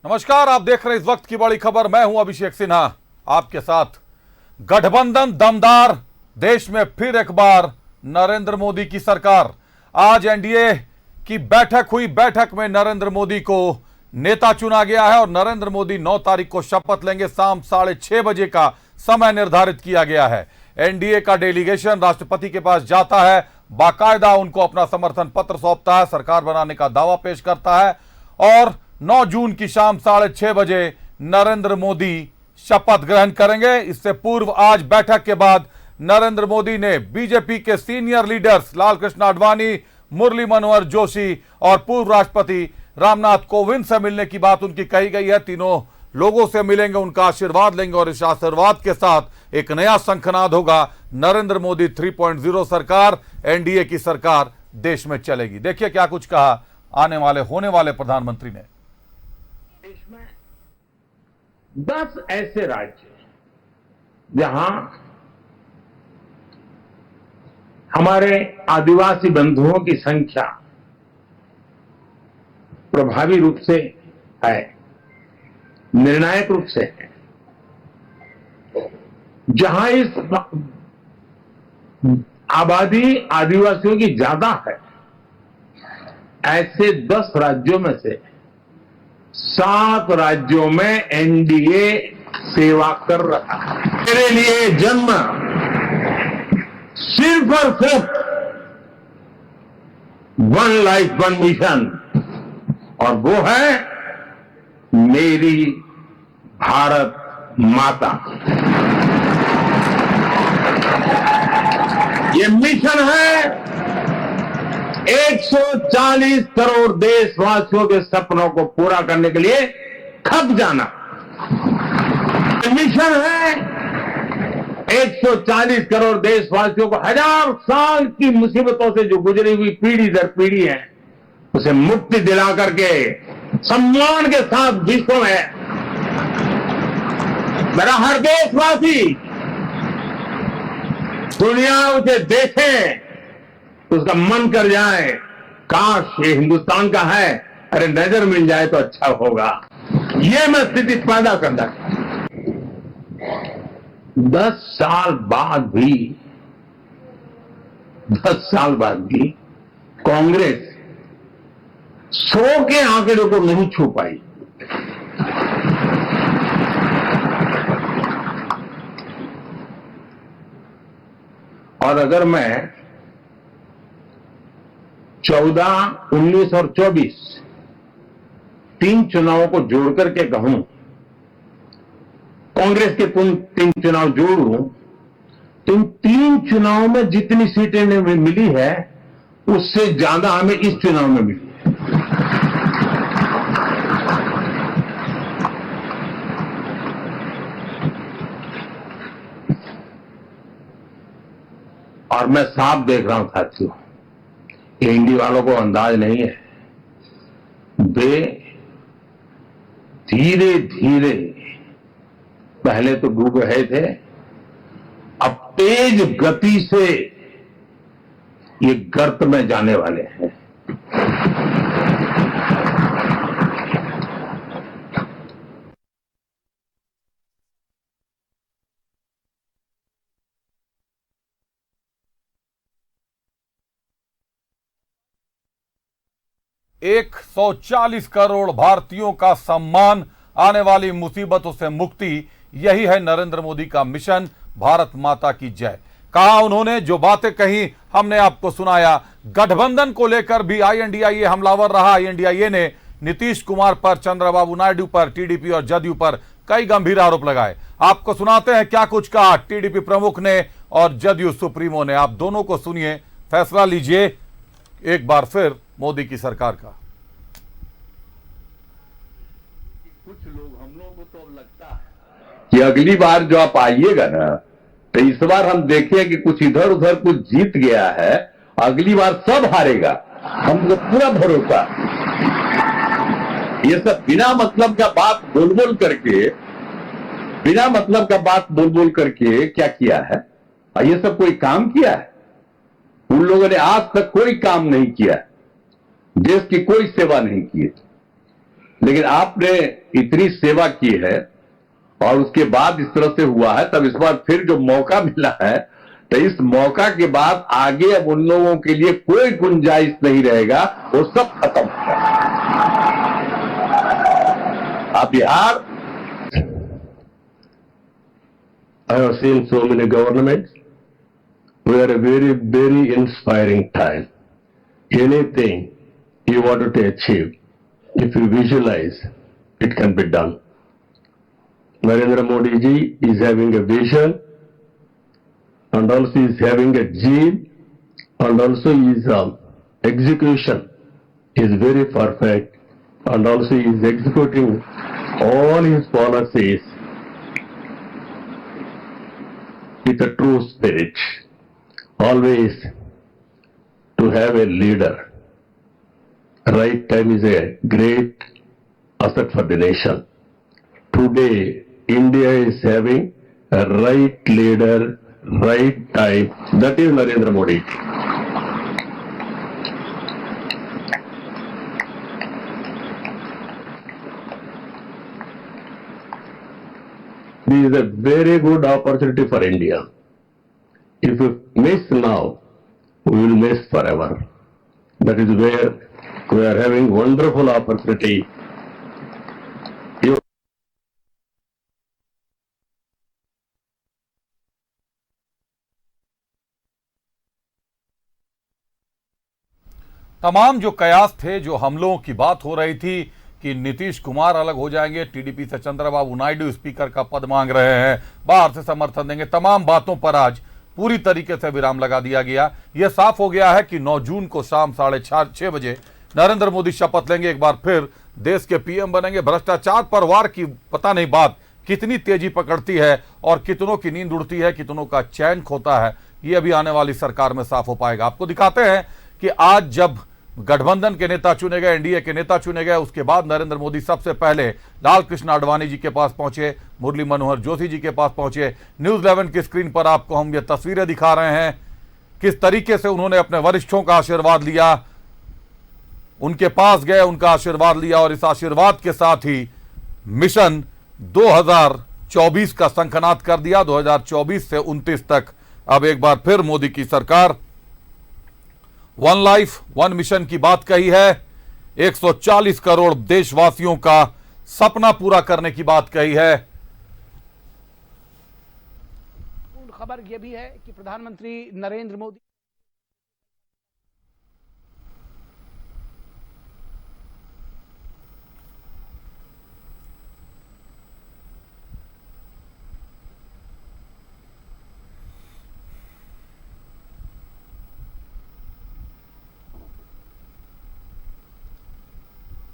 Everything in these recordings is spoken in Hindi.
नमस्कार, आप देख रहे हैं इस वक्त की बड़ी खबर। मैं हूं अभिषेक सिन्हा आपके साथ। गठबंधन दमदार, देश में फिर एक बार नरेंद्र मोदी की सरकार। आज एनडीए की बैठक हुई। बैठक में नरेंद्र मोदी को नेता चुना गया है और नरेंद्र मोदी 9 तारीख को शपथ लेंगे। शाम 6:30 बजे का समय निर्धारित किया गया है। एनडीए का डेलीगेशन राष्ट्रपति के पास जाता है, बाकायदा उनको अपना समर्थन पत्र सौंपता है, सरकार बनाने का दावा पेश करता है और 9 जून की शाम 6:30 बजे नरेंद्र मोदी शपथ ग्रहण करेंगे। इससे पूर्व आज बैठक के बाद नरेंद्र मोदी ने बीजेपी के सीनियर लीडर्स लालकृष्ण आडवाणी, मुरली मनोहर जोशी और पूर्व राष्ट्रपति रामनाथ कोविंद से मिलने की बात उनकी कही गई है। तीनों लोगों से मिलेंगे, उनका आशीर्वाद लेंगे और इस आशीर्वाद के साथ एक नया शंखनाद होगा। नरेंद्र मोदी 3.0 सरकार, एनडीए की सरकार देश में चलेगी। देखिए क्या कुछ कहा आने वाले होने वाले प्रधानमंत्री ने। देश में 10 ऐसे राज्य जहां हमारे आदिवासी बंधुओं की संख्या प्रभावी रूप से है, निर्णायक रूप से है, जहां इस आबादी आदिवासियों की ज्यादा है, ऐसे 10 राज्यों में से 7 राज्यों में एनडीए सेवा कर रहा है। मेरे लिए जन्म सिर्फ और सिर्फ वन लाइफ वन मिशन, और वो है मेरी भारत माता। ये मिशन है 140 करोड़ देशवासियों के सपनों को पूरा करने के लिए खप जाना। मिशन है 140 करोड़ देशवासियों को 1000 साल की मुसीबतों से जो गुजरी हुई पीढ़ी दर पीढ़ी है, उसे मुक्ति दिला करके सम्मान के साथ विश्व में मेरा हर देशवासी दुनिया उसे देखे, उसका मन कर जाए, काश ये हिंदुस्तान का है, अरे नजर मिल जाए तो अच्छा होगा। ये मैं स्थिति पैदा करना चाहता हूं। 10 साल बाद भी कांग्रेस 100 के आंकड़े को नहीं छू पाई। और अगर मैं 14, 19 और 24 3 चुनावों को जोड़ करके कहूं, कांग्रेस के 3 चुनाव जोड़ूं, तो इन 3 चुनावों में जितनी सीटें हमें मिली है उससे ज्यादा हमें इस चुनाव में मिली है। और मैं साफ देख रहा हूं साथियों, एनडीए वालों को अंदाज नहीं है, वे धीरे धीरे पहले तो डूब रहे थे, अब तेज गति से ये गर्त में जाने वाले हैं। एक 140 करोड़ भारतीयों का सम्मान, आने वाली मुसीबतों से मुक्ति, यही है नरेंद्र मोदी का मिशन। भारत माता की जय। कहा उन्होंने, जो बातें कही हमने आपको सुनाया। गठबंधन को लेकर भी आईएनडीआईए हमलावर रहा। आईएनडीआईए ने नीतीश कुमार पर, चंद्रबाबू नायडू पर, टीडीपी और जदयू पर कई गंभीर आरोप लगाए। आपको सुनाते हैं क्या कुछ कहा टीडीपी प्रमुख ने और जदयू सुप्रीमो ने। आप दोनों को सुनिए, फैसला लीजिए एक बार फिर मोदी की सरकार का। कुछ लोग, हम लोगों को तो अब लगता है कि अगली बार जो आप आइएगा ना, तो इस बार हम देखें कि कुछ इधर उधर कुछ जीत गया है, अगली बार सब हारेगा, हमको पूरा भरोसा। ये सब बिना मतलब का बात बोल बोल करके क्या किया है? और ये सब कोई काम किया है? उन लोगों ने आज तक कोई काम नहीं किया, देश की कोई सेवा नहीं की। लेकिन आपने इतनी सेवा की है और उसके बाद इस तरह से हुआ है, तब इस बार फिर जो मौका मिला है, तो इस मौका के बाद आगे अब उन लोगों के लिए कोई गुंजाइश नहीं रहेगा, वो सब खत्म हो जाएगा। आप Bihar, I have seen so many governments. We are a very, very inspiring time. Anything you wanted to achieve, if you visualize, it can be done. Narendra Modi ji is having a vision, and also is having a zeal, and also his execution is very perfect, and also he is executing all his policies with a true spirit. Always to have a leader. Right time is a great asset for the nation. Today, India is having a right leader, right time. That is Narendra Modi. This is a very good opportunity for India. If we miss now, we will miss forever. That is where we are having wonderful opportunity. तमाम जो कयास थे, जो हमलों की बात हो रही थी कि नीतीश कुमार अलग हो जाएंगे, टीडीपी से चंद्रबाबू नायडू स्पीकर का पद मांग रहे हैं, बाहर से समर्थन देंगे, तमाम बातों पर आज पूरी तरीके से विराम लगा दिया गया। यह साफ हो गया है कि 9 जून को शाम 6:30 बजे नरेंद्र मोदी शपथ लेंगे, एक बार फिर देश के पीएम बनेंगे। भ्रष्टाचार पर वार की पता नहीं बात कितनी तेजी पकड़ती है और कितनों की नींद उड़ती है, कितनों का चैन खोता है, ये अभी आने वाली सरकार में साफ हो पाएगा। आपको दिखाते हैं कि आज जब गठबंधन के नेता चुने गए, एनडीए के नेता चुने गए, उसके बाद नरेंद्र मोदी सबसे पहले लाल कृष्ण आडवाणी जी के पास पहुंचे, मुरली मनोहर जोशी जी के पास पहुंचे। न्यूज 11 की स्क्रीन पर आपको हम ये तस्वीरें दिखा रहे हैं, किस तरीके से उन्होंने अपने वरिष्ठों का आशीर्वाद लिया, उनके पास गए, उनका आशीर्वाद लिया और इस आशीर्वाद के साथ ही मिशन 2024 का शंखनाद कर दिया। 2024 से 29 तक अब एक बार फिर मोदी की सरकार वन लाइफ वन मिशन की बात कही है, 140 करोड़ देशवासियों का सपना पूरा करने की बात कही है। खबर यह भी है कि प्रधानमंत्री नरेंद्र मोदी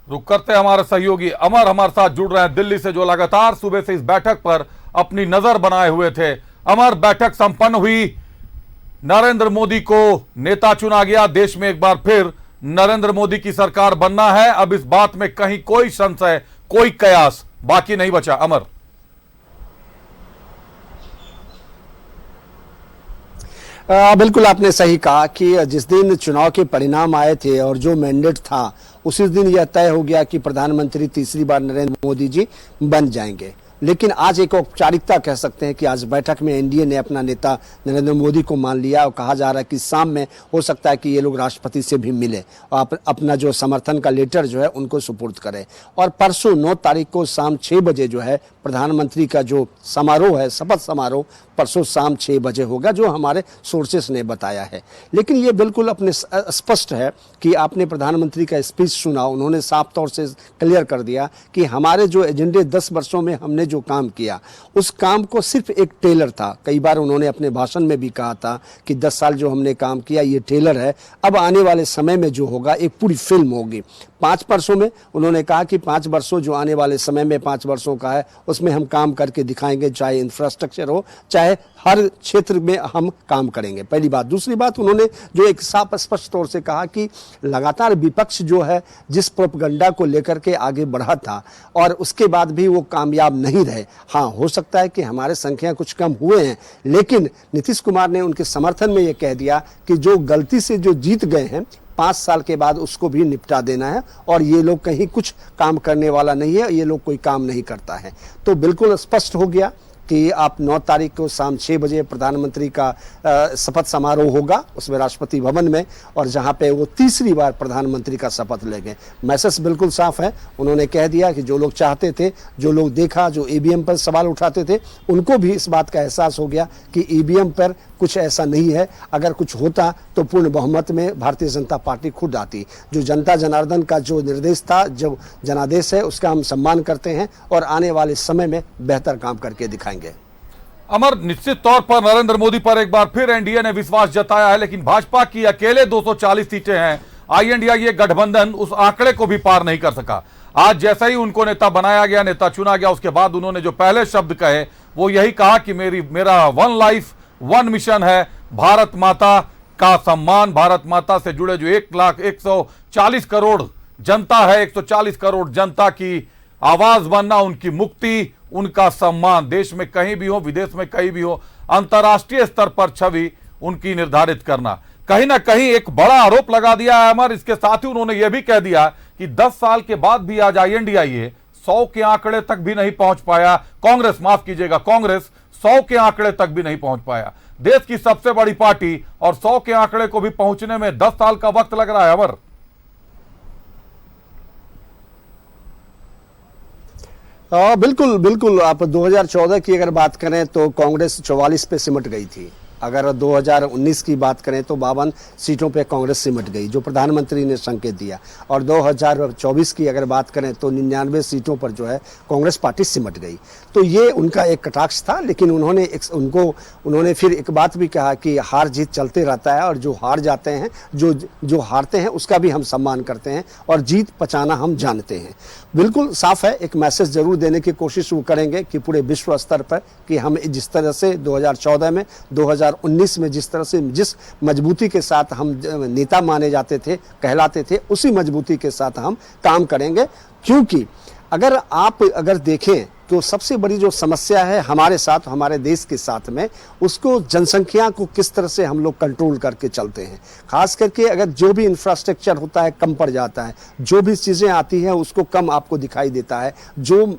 रुक करते हमारे सहयोगी अमर हमारे साथ जुड़ रहे हैं दिल्ली से, जो लगातार सुबह से इस बैठक पर अपनी नजर बनाए हुए थे। अमर, बैठक संपन्न हुई, नरेंद्र मोदी को नेता चुना गया, देश में एक बार फिर नरेंद्र मोदी की सरकार बनना है। अब इस बात में कहीं कोई संशय, कोई कयास बाकी नहीं बचा। अमर, बिल्कुल आपने सही कहा कि जिस दिन चुनाव के परिणाम आए थे और जो मैंडेट था, उसी दिन यह तय हो गया कि प्रधानमंत्री तीसरी बार नरेंद्र मोदी जी बन जाएंगे। लेकिन आज एक औपचारिकता कह सकते हैं कि आज बैठक में एनडीए ने अपना नेता नरेंद्र मोदी को मान लिया और कहा जा रहा है कि शाम में हो सकता है कि ये लोग राष्ट्रपति से भी मिले और अपना जो समर्थन का लेटर जो है उनको सुपुर्द करें। और परसों 9 तारीख को शाम 6 बजे जो है प्रधानमंत्री का जो समारोह है, शपथ समारोह, परसों शाम 6 बजे होगा, जो हमारे सोर्सेस ने बताया है। लेकिन ये बिल्कुल अपने स्पष्ट है कि आपने प्रधानमंत्री का स्पीच सुना, उन्होंने साफ तौर से क्लियर कर दिया कि हमारे जो एजेंडे 10 वर्षों में हमने जो काम किया, उस काम को सिर्फ एक टेलर था। कई बार उन्होंने अपने भाषण में भी कहा था कि 10 साल जो हमने काम किया ये टेलर है, अब आने वाले समय में जो होगा एक पूरी फिल्म होगी। 5 वर्षों में उन्होंने कहा कि 5 वर्षों जो आने वाले समय में 5 वर्षों का है, उसमें हम काम करके दिखाएंगे, चाहे इंफ्रास्ट्रक्चर हो, चाहे हर क्षेत्र में हम काम करेंगे। पहली बात। दूसरी बात, उन्होंने जो एक साफ स्पष्ट तौर से कहा कि लगातार विपक्ष जो है जिस प्रोपगंडा को लेकर के आगे बढ़ा था और उसके बाद भी वो कामयाब नहीं रहे। हाँ, हो सकता है कि हमारे संख्या कुछ कम हुए हैं, लेकिन नीतीश कुमार ने उनके समर्थन में ये कह दिया कि जो गलती से जो जीत गए हैं 5 साल के बाद उसको भी निपटा देना है। और ये लोग कहीं कुछ काम करने वाला नहीं है, ये लोग कोई काम नहीं करता है। तो बिल्कुल स्पष्ट हो गया कि आप 9 तारीख को शाम 6 बजे प्रधानमंत्री का शपथ समारोह होगा उसमें राष्ट्रपति भवन में, और जहां पे वो तीसरी बार प्रधानमंत्री का शपथ लेंगे। मैसेज बिल्कुल साफ है। उन्होंने कह दिया कि जो लोग चाहते थे, जो लोग देखा, जो ईवीएम पर सवाल उठाते थे, उनको भी इस बात का एहसास हो गया कि ईवीएम पर कुछ ऐसा नहीं है। अगर कुछ होता तो पूर्ण बहुमत में भारतीय जनता पार्टी खुद आती। जो जनता जनार्दन का जो निर्देश था, जो जनादेश है, उसका हम सम्मान करते हैं और आने वाले समय में बेहतर काम करके दिखाएंगे। अमर, निश्चित तौर पर नरेंद्र मोदी पर एक बार फिर एनडीए ने विश्वास जताया है, लेकिन भाजपा की अकेले 240 सीटें हैं। INDIA गठबंधन उस आंकड़े को भी पार नहीं कर सका। आज जैसे ही उनको नेता बनाया गया, नेता चुना गया, उसके बाद उन्होंने जो पहले शब्द कहे वो यही कहा कि मेरा 1 लाइफ 1 मिशन है, भारत माता का सम्मान। भारत माता से जुड़े जो 140 करोड़ जनता है, 140 करोड़ जनता की आवाज बनना, उनकी मुक्ति, उनका सम्मान, देश में कहीं भी हो, विदेश में कहीं भी हो, अंतर्राष्ट्रीय स्तर पर छवि उनकी निर्धारित करना। कहीं ना कहीं एक बड़ा आरोप लगा दिया है अमर। इसके साथ ही उन्होंने यह भी कह दिया कि 10 साल के बाद भी आज INDIA 100 के आंकड़े तक भी नहीं पहुंच पाया। कांग्रेस, माफ कीजिएगा, कांग्रेस 100 के आंकड़े तक भी नहीं पहुंच पाया। देश की सबसे बड़ी पार्टी और 100 के आंकड़े को भी पहुंचने में 10 साल का वक्त लग रहा है अमर। बिल्कुल बिल्कुल। आप 2014 की अगर बात करें तो कांग्रेस 44 पे सिमट गई थी। अगर 2019 की बात करें तो 52 सीटों पे कांग्रेस सिमट गई, जो प्रधानमंत्री ने संकेत दिया। और 2024 की अगर बात करें तो 99 सीटों पर जो है कांग्रेस पार्टी सिमट गई। तो ये उनका एक कटाक्ष था। लेकिन उन्होंने फिर एक बात भी कहा कि हार जीत चलते रहता है, और जो हार जाते हैं, जो हारते हैं, उसका भी हम सम्मान करते हैं, और जीत पचाना हम जानते हैं। बिल्कुल साफ है। एक मैसेज जरूर देने की कोशिश वो करेंगे कि पूरे विश्व स्तर पर कि हम जिस तरह से 2014 में, 2019 में जिस तरह से, जिस मजबूती के साथ हम नेता माने जाते थे, कहलाते थे, उसी मजबूती के साथ हम काम करेंगे। क्योंकि अगर देखें तो सबसे बड़ी जो समस्या है हमारे साथ, हमारे देश के साथ में, उसको जनसंख्या को किस तरह से हम लोग कंट्रोल करके चलते हैं। खास करके अगर जो भी इंफ्रास्ट्रक्चर होता है कम पड़ जाता है, जो भी चीज़ें आती हैं उसको कम आपको दिखाई देता है। जो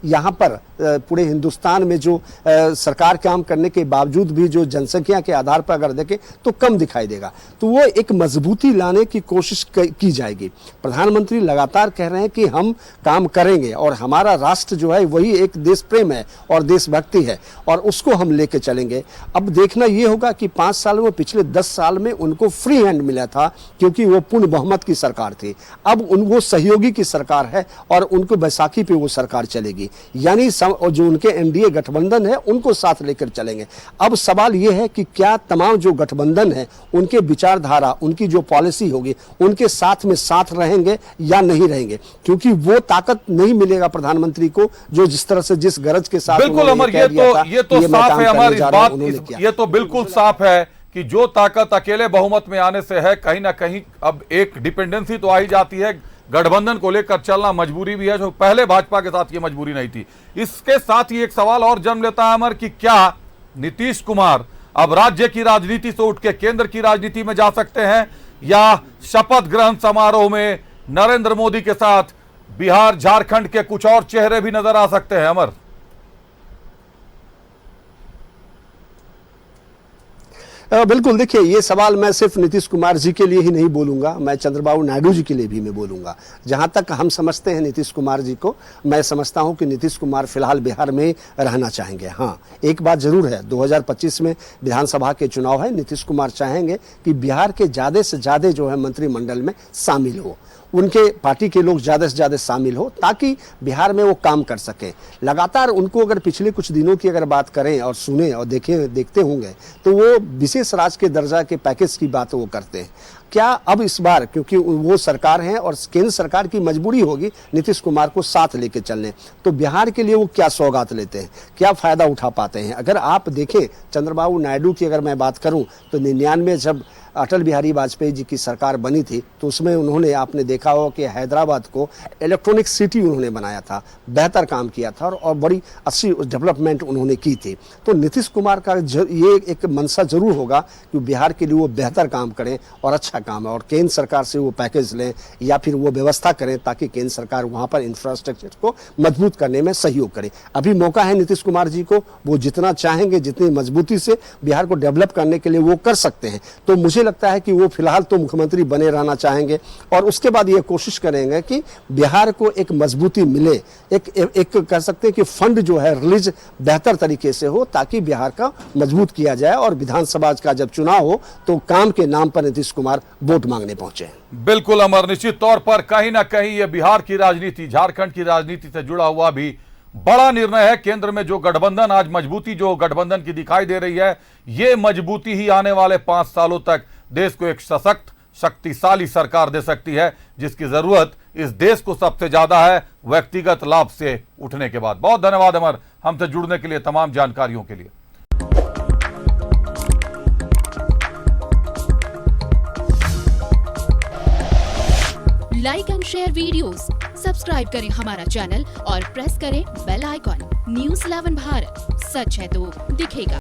यहाँ पर पूरे हिंदुस्तान में जो सरकार काम करने के बावजूद भी जो जनसंख्या के आधार पर अगर देखें तो कम दिखाई देगा। तो वो एक मजबूती लाने की कोशिश की जाएगी। प्रधानमंत्री लगातार कह रहे हैं कि हम काम करेंगे, और हमारा राष्ट्र जो है वही एक देश प्रेम है और देशभक्ति है, और उसको हम लेके चलेंगे। अब देखना यह होगा कि 5 सालों में, पिछले 10 साल में उनको फ्री हैंड मिला था, क्योंकि वो पूर्ण बहुमत की सरकार थी। अब वो सहयोगी की सरकार है, और उनको बैसाखी पे वो सरकार चलेगी। यानी और जो उनके एनडीए गठबंधन है उनको साथ लेकर चलेंगे। अब सवाल यह है कि क्या तमाम जो गठबंधन है उनके विचारधारा, उनकी जो पॉलिसी होगी, उनके साथ में साथ रहेंगे या नहीं रहेंगे। क्योंकि वो ताकत नहीं मिलेगा प्रधानमंत्री को जो जिस तरह से, जिस गरज के साथ। बिल्कुल अमर, ये तो साफ है अमर, इस बात ये तो बिल्कुल साफ है कि जो ताकत अकेले बहुमत में आने से है, कहीं ना कहीं अब एक डिपेंडेंसी तो आई जाती है। गठबंधन को लेकर चलना मजबूरी भी है, जो पहले भाजपा के साथ ये मजबूरी नहीं थी। इसके साथ ही एक सवाल और जन्म लेता है अमर कि क्या नीतीश कुमार अब राज्य की राजनीति से उठ के केंद्र की राजनीति में जा सकते हैं, या शपथ ग्रहण समारोह में नरेंद्र मोदी के साथ बिहार, झारखंड के कुछ और चेहरे भी नजर आ सकते हैं अमर? बिल्कुल। देखिए, ये सवाल मैं सिर्फ नीतीश कुमार जी के लिए ही नहीं बोलूंगा, मैं चंद्रबाबू नायडू जी के लिए भी मैं बोलूंगा। जहां तक हम समझते हैं नीतीश कुमार जी को, मैं समझता हूं कि नीतीश कुमार फिलहाल बिहार में रहना चाहेंगे। हाँ, एक बात जरूर है, 2025 में विधानसभा के चुनाव है। नीतीश कुमार चाहेंगे कि बिहार के ज्यादा से ज्यादा जो है मंत्रिमंडल में शामिल हो, उनके पार्टी के लोग ज्यादा से ज्यादा शामिल हो, ताकि बिहार में वो काम कर सकें। लगातार उनको अगर पिछले कुछ दिनों की अगर बात करें और सुने और देखते होंगे तो वो विशेष राज्य के दर्जा के पैकेज की बात वो करते हैं। क्या अब इस बार, क्योंकि वो सरकार है और केंद्र सरकार की मजबूरी होगी नीतीश कुमार को साथ लेके चलने, तो बिहार के लिए वो क्या सौगात लेते हैं, क्या फायदा उठा पाते हैं? अगर आप देखें, चंद्रबाबू नायडू की अगर मैं बात करूं तो 99 जब अटल बिहारी वाजपेयी जी की सरकार बनी थी तो उसमें उन्होंने, आपने देखा हो कि हैदराबाद को इलेक्ट्रॉनिक सिटी उन्होंने बनाया था, बेहतर काम किया था और बड़ी अच्छी डेवलपमेंट उन्होंने की थी। तो नीतीश कुमार का ये एक मंशा जरूर होगा कि बिहार के लिए वो बेहतर काम करें और अच्छा काम है, और केंद्र सरकार से वो पैकेज लें या फिर वो व्यवस्था करें ताकि केंद्र सरकार वहाँ पर इंफ्रास्ट्रक्चर को मजबूत करने में सहयोग करे। अभी मौका है नीतीश कुमार जी को, वो जितना चाहेंगे, जितनी मजबूती से बिहार को डेवलप करने के लिए वो कर सकते हैं। तो मुझे लगता है कि वो फिलहाल तो मुख्यमंत्री बने रहना चाहेंगे और उसके बाद ये कोशिश करेंगे कि बिहार को एक मजबूती मिले, एक कह सकते हैं कि फंड जो है रिलीज बेहतर तरीके से हो ताकि बिहार का मजबूत किया जाए और विधानसभा का जब चुनाव हो तो काम के नाम पर नीतीश कुमार वोट मांगने पहुंचे। बिल्कुल अमर, निश्चित तौर पर कहीं ना कहीं ये बिहार की राजनीति, झारखंड की राजनीति से जुड़ा हुआ भी बड़ा निर्णय है। केंद्र में जो गठबंधन, आज मजबूती जो गठबंधन की दिखाई दे रही है, ये मजबूती ही आने वाले 5 सालों तक देश को एक सशक्त, शक्तिशाली सरकार दे सकती है, जिसकी जरूरत इस देश को सबसे ज्यादा है व्यक्तिगत लाभ से उठने के बाद। बहुत धन्यवाद अमर, हमसे जुड़ने के लिए, तमाम जानकारियों के लिए। Like and share videos, subscribe करें हमारा चैनल और प्रेस करें बेल आइकॉन। न्यूज़ 11 भारत, सच है तो दिखेगा।